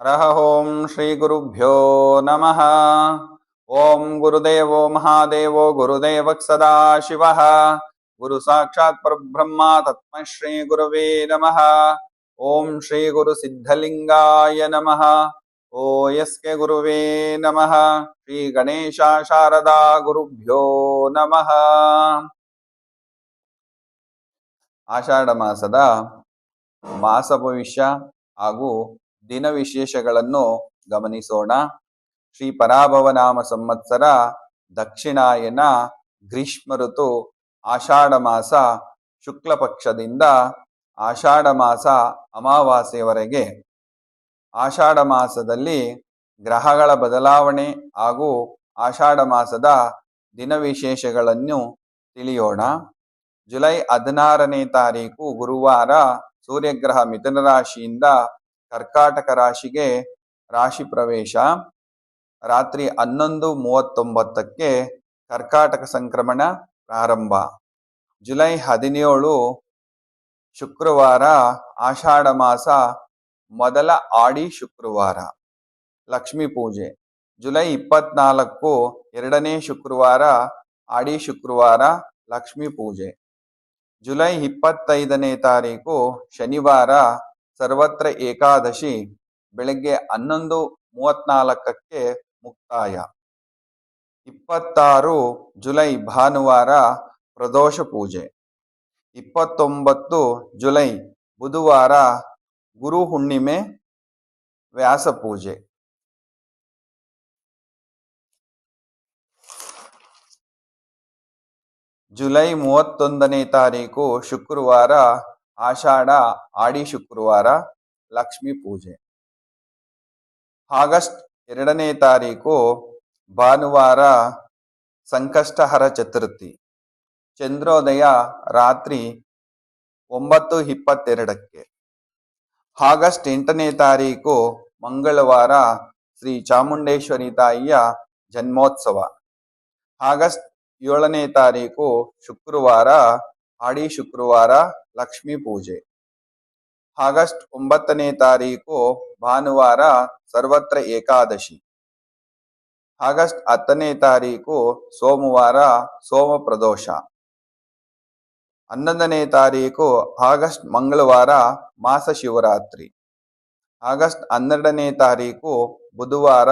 ಹರಃ ಓಂ ಶ್ರೀ ಗುರುಭ್ಯೋ ನಮಃ. ಓಂ ಗುರುದೇವೋ ಮಹಾದೇವೋ ಗುರುದೇವಃ ಸದಾಶಿವಃ. ಗುರು ಸಾಕ್ಷಾತ್ ಪರಬ್ರಹ್ಮ ತಸ್ಮೈ ಶ್ರೀ ಗುರವೇ ನಮಃ. ಓಂ ಶ್ರೀ ಗುರು ಸಿದ್ಧಲಿಂಗಾಯ ನಮಃ. ಓಯಸ್ಕೆ ಗುರುವೇ ನಮಃ. ಶ್ರೀ ಗಣೇಶ ಶಾರದಾ ಗುರುಭ್ಯೋ ನಮಃ. ಆಷಾಢ ಮಾಸದ ಮಾಸ ಭವಿಷ್ಯ ಹಾಗೂ ದಿನ ವಿಶೇಷಗಳನ್ನು ಗಮನಿಸೋಣ. ಶ್ರೀ ಪರಾಭವನಾಮ ಸಂವತ್ಸರ ದಕ್ಷಿಣಾಯನ ಗ್ರೀಷ್ಮ ಋತು ಆಷಾಢ ಮಾಸ ಶುಕ್ಲ ಪಕ್ಷದಿಂದ ಆಷಾಢ ಮಾಸ ಅಮಾವಾಸ್ಯೆಯವರೆಗೆ. ಆಷಾಢ ಮಾಸದಲ್ಲಿ ಗ್ರಹಗಳ ಬದಲಾವಣೆ ಹಾಗೂ ಆಷಾಢ ಮಾಸದ ದಿನ ವಿಶೇಷಗಳನ್ನು ತಿಳಿಯೋಣ. ಜುಲೈ 16ನೇ ತಾರೀಕು ಗುರುವಾರ ಸೂರ್ಯಗ್ರಹ ಮಿಥುನ ರಾಶಿಯಿಂದ ಕರ್ಕಾಟಕ ರಾಶಿಗೆ ರಾಶಿ ಪ್ರವೇಶ. ರಾತ್ರಿ 11:39ಕ್ಕೆ ಕರ್ಕಾಟಕ ಸಂಕ್ರಮಣ ಪ್ರಾರಂಭ. ಜುಲೈ 17 ಶುಕ್ರವಾರ ಆಷಾಢ ಮಾಸ ಮೊದಲ ಆಡಿ ಶುಕ್ರವಾರ, ಲಕ್ಷ್ಮೀ ಪೂಜೆ. ಜುಲೈ 24 ಎರಡನೇ ಶುಕ್ರವಾರ ಆಡಿ ಶುಕ್ರವಾರ, ಲಕ್ಷ್ಮೀ ಪೂಜೆ. ಜುಲೈ 25ನೇ ತಾರೀಕು ಶನಿವಾರ ಸರ್ವತ್ರ ಏಕಾದಶಿ, ಬೆಳಗ್ಗೆ 11:34ಕ್ಕೆ ಮುಕ್ತಾಯ. 26 ಜುಲೈ ಭಾನುವಾರ ಪ್ರದೋಷ ಪೂಜೆ. 29 ಜುಲೈ ಬುಧವಾರ ಗುರು ಹುಣ್ಣಿಮೆ, ವ್ಯಾಸ ಪೂಜೆ. ಜುಲೈ 31ನೇ ತಾರೀಕು ಶುಕ್ರವಾರ ಆಷಾಢ ಆಡಿ ಶುಕ್ರವಾರ, ಲಕ್ಷ್ಮೀ ಪೂಜೆ. ಆಗಸ್ಟ್ 2ನೇ ತಾರೀಕು ಭಾನುವಾರ ಸಂಕಷ್ಟಹರ ಚತುರ್ಥಿ. ಚಂದ್ರೋದಯ ರಾತ್ರಿ 9:22ಕ್ಕೆ. ಆಗಸ್ಟ್ 8ನೇ ತಾರೀಕು ಮಂಗಳವಾರ ಶ್ರೀ ಚಾಮುಂಡೇಶ್ವರಿ ತಾಯಿಯ ಜನ್ಮೋತ್ಸವ. ಆಗಸ್ಟ್ 7ನೇ ತಾರೀಕು ಶುಕ್ರವಾರ ಆಡಿ ಶುಕ್ರವಾರ, ಲಕ್ಷ್ಮೀ ಪೂಜೆ. ಆಗಸ್ಟ್ 9ನೇ ತಾರೀಕು ಭಾನುವಾರ ಸರ್ವತ್ರ ಏಕಾದಶಿ. ಆಗಸ್ಟ್ 10ನೇ ತಾರೀಕು ಸೋಮವಾರ ಸೋಮ ಪ್ರದೋಷ. 11ನೇ ತಾರೀಕು ಆಗಸ್ಟ್ ಮಂಗಳವಾರ ಮಾಸ ಶಿವರಾತ್ರಿ. ಆಗಸ್ಟ್ 12ನೇ ತಾರೀಕು ಬುಧವಾರ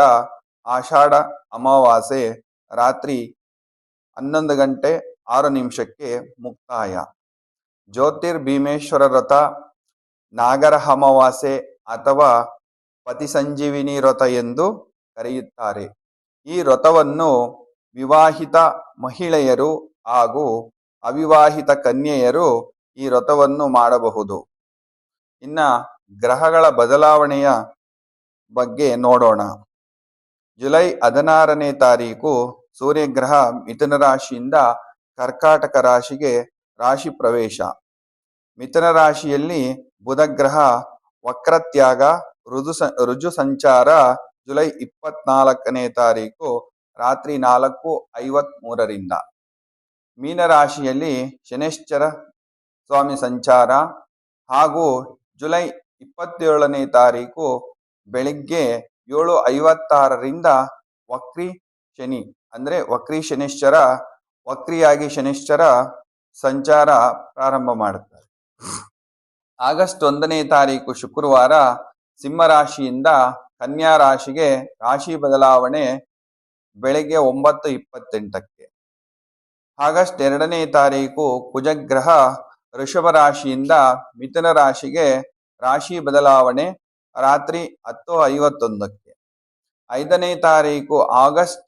ಆಷಾಢ ಅಮಾವಾಸ್ಯೆ, ರಾತ್ರಿ 11:06ಕ್ಕೆ ಮುಕ್ತಾಯ. ಜ್ಯೋತಿರ್ಭೀಮೇಶ್ವರ ವ್ರತ, ನಾಗರ ಅಮಾವಾಸ್ಯೆ ಅಥವಾ ಪತಿ ಸಂಜೀವಿನಿ ವ್ರತ ಎಂದು ಕರೆಯುತ್ತಾರೆ. ಈ ವ್ರತವನ್ನು ವಿವಾಹಿತ ಮಹಿಳೆಯರು ಹಾಗೂ ಅವಿವಾಹಿತ ಕನ್ಯೆಯರು ಈ ವ್ರತವನ್ನು ಮಾಡಬಹುದು. ಇನ್ನು ಗ್ರಹಗಳ ಬದಲಾವಣೆಯ ಬಗ್ಗೆ ನೋಡೋಣ. ಜುಲೈ 16ನೇ ತಾರೀಕು ಸೂರ್ಯಗ್ರಹ ಮಿಥುನ ರಾಶಿಯಿಂದ ಕರ್ಕಾಟಕ ರಾಶಿಗೆ ರಾಶಿ ಪ್ರವೇಶ. ಮಿಥುನ ರಾಶಿಯಲ್ಲಿ ಬುಧಗ್ರಹ ವಕ್ರತ್ಯಾಗ ರುಜು ಸಂಚಾರ ಜುಲೈ 24ನೇ ತಾರೀಕು ರಾತ್ರಿ 4:53ರಿಂದ. ಮೀನರಾಶಿಯಲ್ಲಿ ಶನೈಶ್ಚರ ಸ್ವಾಮಿ ಸಂಚಾರ ಹಾಗೂ ಜುಲೈ 27ನೇ ತಾರೀಕು ಬೆಳಿಗ್ಗೆ 7:56ರಿಂದ ವಕ್ರಿ ಶನಿ ಅಂದರೆ ವಕ್ರಿ ಶನಿಶ್ಚರ, ವಕ್ರಿಯಾಗಿ ಶನಿಶ್ಚರ ಸಂಚಾರ ಪ್ರಾರಂಭ ಮಾಡುತ್ತಾರೆ. ಆಗಸ್ಟ್ 1ನೇ ತಾರೀಕು ಶುಕ್ರವಾರ ಸಿಂಹರಾಶಿಯಿಂದ ಕನ್ಯಾ ರಾಶಿಗೆ ರಾಶಿ ಬದಲಾವಣೆ ಬೆಳಗ್ಗೆ 9:28ಕ್ಕೆ. ಆಗಸ್ಟ್ 2ನೇ ತಾರೀಕು ಕುಜಗ್ರಹ ವೃಷಭ ರಾಶಿಯಿಂದ ಮಿಥುನ ರಾಶಿಗೆ ರಾಶಿ ಬದಲಾವಣೆ ರಾತ್ರಿ 10:51ಕ್ಕೆ. 5ನೇ ತಾರೀಕು ಆಗಸ್ಟ್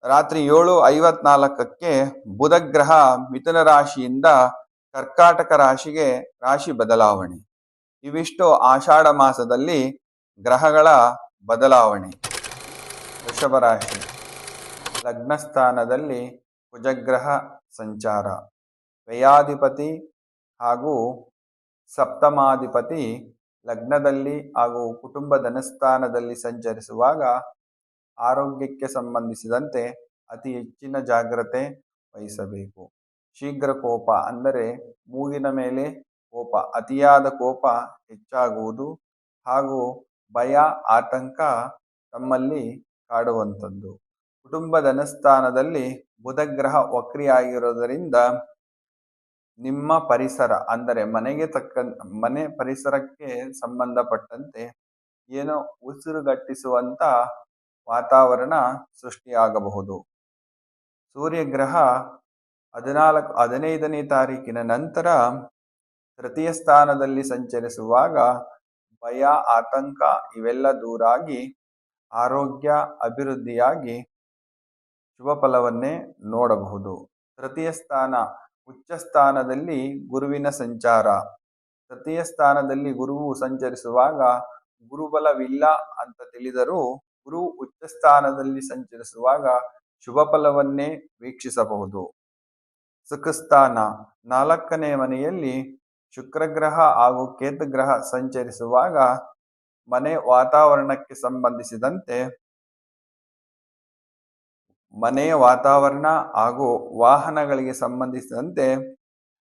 ರಾತ್ರಿ 7:54ಕ್ಕೆ ಬುಧಗ್ರಹ ಮಿಥುನ ರಾಶಿಯಿಂದ ಕರ್ಕಾಟಕ ರಾಶಿಗೆ ರಾಶಿ ಬದಲಾವಣೆ. ಇವಿಷ್ಟು ಆಷಾಢ ಮಾಸದಲ್ಲಿ ಗ್ರಹಗಳ ಬದಲಾವಣೆ. ವೃಷಭ ರಾಶಿ ಲಗ್ನ ಸ್ಥಾನದಲ್ಲಿ ಕುಜಗ್ರಹ ಸಂಚಾರ, ವ್ಯಯಾಧಿಪತಿ ಹಾಗೂ ಸಪ್ತಮಾಧಿಪತಿ ಲಗ್ನದಲ್ಲಿ ಹಾಗೂ ಕುಟುಂಬ ಧನಸ್ಥಾನದಲ್ಲಿ ಸಂಚರಿಸುವಾಗ ಆರೋಗ್ಯಕ್ಕೆ ಸಂಬಂಧಿಸಿದಂತೆ ಅತಿ ಹೆಚ್ಚಿನ ಜಾಗ್ರತೆ ವಹಿಸಬೇಕು. ಶೀಘ್ರ ಕೋಪ ಅಂದರೆ ಮೂಗಿನ ಮೇಲೆ ಕೋಪ, ಅತಿಯಾದ ಕೋಪ ಹೆಚ್ಚಾಗುವುದು ಹಾಗೂ ಭಯ, ಆತಂಕ ತಮ್ಮಲ್ಲಿ ಕಾಡುವಂಥದ್ದು. ಕುಟುಂಬ ಧನಸ್ಥಾನದಲ್ಲಿ ಬುಧ ಗ್ರಹ ವಕ್ರಿಯಾಗಿರೋದರಿಂದ ನಿಮ್ಮ ಪರಿಸರ ಅಂದರೆ ಮನೆ ಪರಿಸರಕ್ಕೆ ಸಂಬಂಧಪಟ್ಟಂತೆ ಏನೋ ಉಸಿರುಗಟ್ಟಿಸುವಂತ ವಾತಾವರಣ ಸೃಷ್ಟಿಯಾಗಬಹುದು. ಸೂರ್ಯಗ್ರಹ 15ನೇ ತಾರೀಕಿನ ನಂತರ ತೃತೀಯ ಸ್ಥಾನದಲ್ಲಿ ಸಂಚರಿಸುವಾಗ ಭಯ, ಆತಂಕ ಇವೆಲ್ಲ ದೂರಾಗಿ ಆರೋಗ್ಯ ಅಭಿವೃದ್ಧಿಯಾಗಿ ಶುಭ ಫಲವನ್ನೇ ನೋಡಬಹುದು. ತೃತೀಯ ಸ್ಥಾನ ಉಚ್ಚ ಸ್ಥಾನದಲ್ಲಿ ಗುರುವಿನ ಸಂಚಾರ. ತೃತೀಯ ಸ್ಥಾನದಲ್ಲಿ ಗುರುವು ಸಂಚರಿಸುವಾಗ ಗುರುಬಲವಿಲ್ಲ ಅಂತ ತಿಳಿದರೂ ಗುರು ಉಚ್ಚ ಸ್ಥಾನದಲ್ಲಿ ಸಂಚರಿಸುವಾಗ ಶುಭ ಫಲವನ್ನೇ ವೀಕ್ಷಿಸಬಹುದು. ಸುಖಸ್ಥಾನ 4ನೇ ಮನೆಯಲ್ಲಿ ಶುಕ್ರಗ್ರಹ ಹಾಗೂ ಕೇತುಗ್ರಹ ಸಂಚರಿಸುವಾಗ ಮನೆ ವಾತಾವರಣಕ್ಕೆ ಸಂಬಂಧಿಸಿದಂತೆ ಮನೆಯ ವಾತಾವರಣ ಹಾಗೂ ವಾಹನಗಳಿಗೆ ಸಂಬಂಧಿಸಿದಂತೆ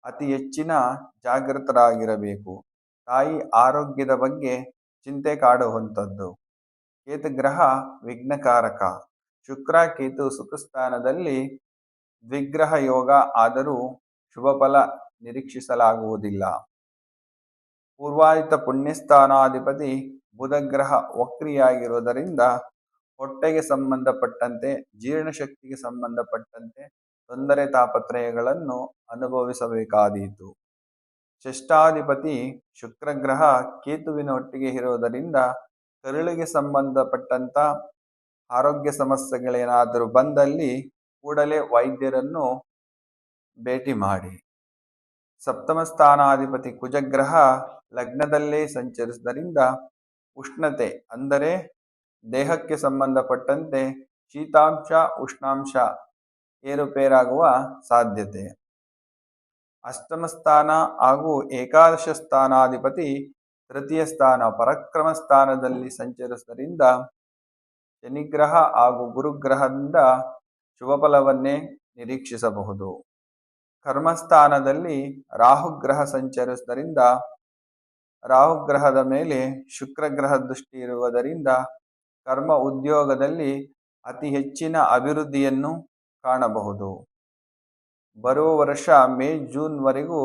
ಅತಿ ಹೆಚ್ಚಿನ ಜಾಗೃತರಾಗಿರಬೇಕು. ತಾಯಿ ಆರೋಗ್ಯದ ಬಗ್ಗೆ ಚಿಂತೆ ಕಾಡುವಂಥದ್ದು. ಕೇತುಗ್ರಹ ವಿಘ್ನಕಾರಕ. ಶುಕ್ರ ಕೇತು ಸುಖಸ್ಥಾನದಲ್ಲಿ ದ್ವಿಗ್ರಹ ಯೋಗ ಆದರೂ ಶುಭ ಫಲ ನಿರೀಕ್ಷಿಸಲಾಗುವುದಿಲ್ಲ. ಪೂರ್ವಾದಿತ ಪುಣ್ಯಸ್ಥಾನಾಧಿಪತಿ ಬುಧಗ್ರಹ ವಕ್ರಿಯಾಗಿರುವುದರಿಂದ ಹೊಟ್ಟೆಗೆ ಸಂಬಂಧಪಟ್ಟಂತೆ, ಜೀರ್ಣಶಕ್ತಿಗೆ ಸಂಬಂಧಪಟ್ಟಂತೆ ತೊಂದರೆ ತಾಪತ್ರಯಗಳನ್ನು ಅನುಭವಿಸಬೇಕಾದೀತು. ಷಷ್ಠಾಧಿಪತಿ ಶುಕ್ರಗ್ರಹ ಕೇತುವಿನ ಒಟ್ಟಿಗೆ ಇರುವುದರಿಂದ ಕರುಳಿಗೆ ಸಂಬಂಧಪಟ್ಟಂತ ಆರೋಗ್ಯ ಸಮಸ್ಯೆಗಳೇನಾದರೂ ಬಂದಲ್ಲಿ ಕೂಡಲೇ ವೈದ್ಯರನ್ನು ಭೇಟಿ ಮಾಡಿ. ಸಪ್ತಮ ಸ್ಥಾನಾಧಿಪತಿ ಕುಜಗ್ರಹ ಲಗ್ನದಲ್ಲೇ ಸಂಚರಿಸುವುದರಿಂದ ಉಷ್ಣತೆ ಅಂದರೆ ದೇಹಕ್ಕೆ ಸಂಬಂಧಪಟ್ಟಂತೆ ಶೀತಾಂಶ, ಉಷ್ಣಾಂಶ ಏರುಪೇರಾಗುವ ಸಾಧ್ಯತೆ. ಅಷ್ಟಮ ಸ್ಥಾನ ಹಾಗೂ ಏಕಾದಶ ಸ್ಥಾನಾಧಿಪತಿ ತೃತೀಯ ಸ್ಥಾನ ಪರಾಕ್ರಮ ಸ್ಥಾನದಲ್ಲಿ ಸಂಚರಿಸುವುದರಿಂದ ಶನಿಗ್ರಹ ಹಾಗೂ ಗುರುಗ್ರಹದಿಂದ ಶುಭ ಫಲವನ್ನೇ ನಿರೀಕ್ಷಿಸಬಹುದು. ಕರ್ಮಸ್ಥಾನದಲ್ಲಿ ರಾಹುಗ್ರಹ ಸಂಚರಿಸುವುದರಿಂದ ರಾಹುಗ್ರಹದ ಮೇಲೆ ಶುಕ್ರಗ್ರಹ ದೃಷ್ಟಿ ಇರುವುದರಿಂದ ಕರ್ಮ ಉದ್ಯೋಗದಲ್ಲಿ ಅತಿ ಹೆಚ್ಚಿನ ಅಭಿವೃದ್ಧಿಯನ್ನು ಕಾಣಬಹುದು. ಬರುವ ವರ್ಷ ಮೇ ಜೂನ್ ವರೆಗೂ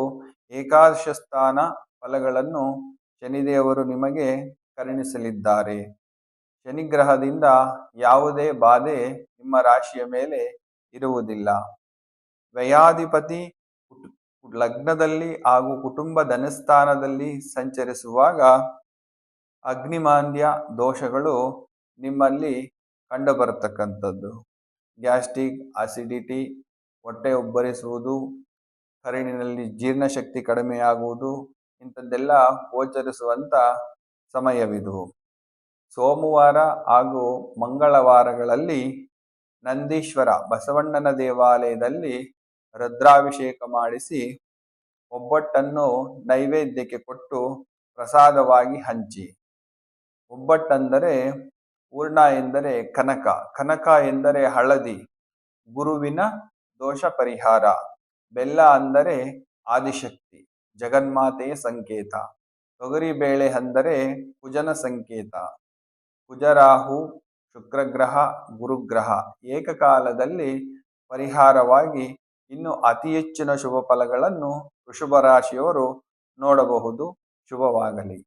ಏಕಾದಶ ಸ್ಥಾನ ಫಲಗಳನ್ನು ಶನಿದೇವರು ನಿಮಗೆ ಕರುಣಿಸಲಿದ್ದಾರೆ. ಶನಿಗ್ರಹದಿಂದ ಯಾವುದೇ ಬಾಧೆ ನಿಮ್ಮ ರಾಶಿಯ ಮೇಲೆ ಇರುವುದಿಲ್ಲ. ವ್ಯಯಾಧಿಪತಿ ಲಗ್ನದಲ್ಲಿ ಹಾಗೂ ಕುಟುಂಬ ಧನಸ್ಥಾನದಲ್ಲಿ ಸಂಚರಿಸುವಾಗ ಅಗ್ನಿಮಾಂದ್ಯ ದೋಷಗಳು ನಿಮ್ಮಲ್ಲಿ ಕಂಡುಬರತಕ್ಕಂಥದ್ದು. ಗ್ಯಾಸ್ಟ್ರಿಕ್, ಅಸಿಡಿಟಿ, ಹೊಟ್ಟೆ ಉಬ್ಬರಿಸುವುದು, ಕರುಳಿನಲ್ಲಿ ಜೀರ್ಣಶಕ್ತಿ ಕಡಿಮೆಯಾಗುವುದು ಇಂಥದ್ದೆಲ್ಲ ಗೋಚರಿಸುವಂಥ ಸಮಯವಿದು. ಸೋಮವಾರ ಹಾಗೂ ಮಂಗಳವಾರಗಳಲ್ಲಿ ನಂದೀಶ್ವರ ಬಸವಣ್ಣನ ದೇವಾಲಯದಲ್ಲಿ ರುದ್ರಾಭಿಷೇಕ ಮಾಡಿಸಿ ಒಬ್ಬಟ್ಟನ್ನು ನೈವೇದ್ಯಕ್ಕೆ ಕೊಟ್ಟು ಪ್ರಸಾದವಾಗಿ ಹಂಚಿ. ಒಬ್ಬಟ್ಟೆಂದರೆ ಹೂರ್ಣ ಎಂದರೆ ಕನಕ, ಕನಕ ಎಂದರೆ ಹಳದಿ, ಗುರುವಿನ ದೋಷ ಪರಿಹಾರ. ಬೆಲ್ಲ ಅಂದರೆ ಆದಿಶಕ್ತಿ, ಜಗನ್ಮಾತೆಯ ಸಂಕೇತ. ತೊಗರಿಬೇಳೆ ಅಂದರೆ ಕುಜನ ಸಂಕೇತ. ಕುಜರಾಹು, ಶುಕ್ರಗ್ರಹ, ಗುರುಗ್ರಹ ಏಕಕಾಲದಲ್ಲಿ ಪರಿಹಾರವಾಗಿ ಇನ್ನು ಅತಿ ಹೆಚ್ಚಿನ ಶುಭ ಫಲಗಳನ್ನು ವೃಷಭ ರಾಶಿಯವರು ನೋಡಬಹುದು. ಶುಭವಾಗಲಿ.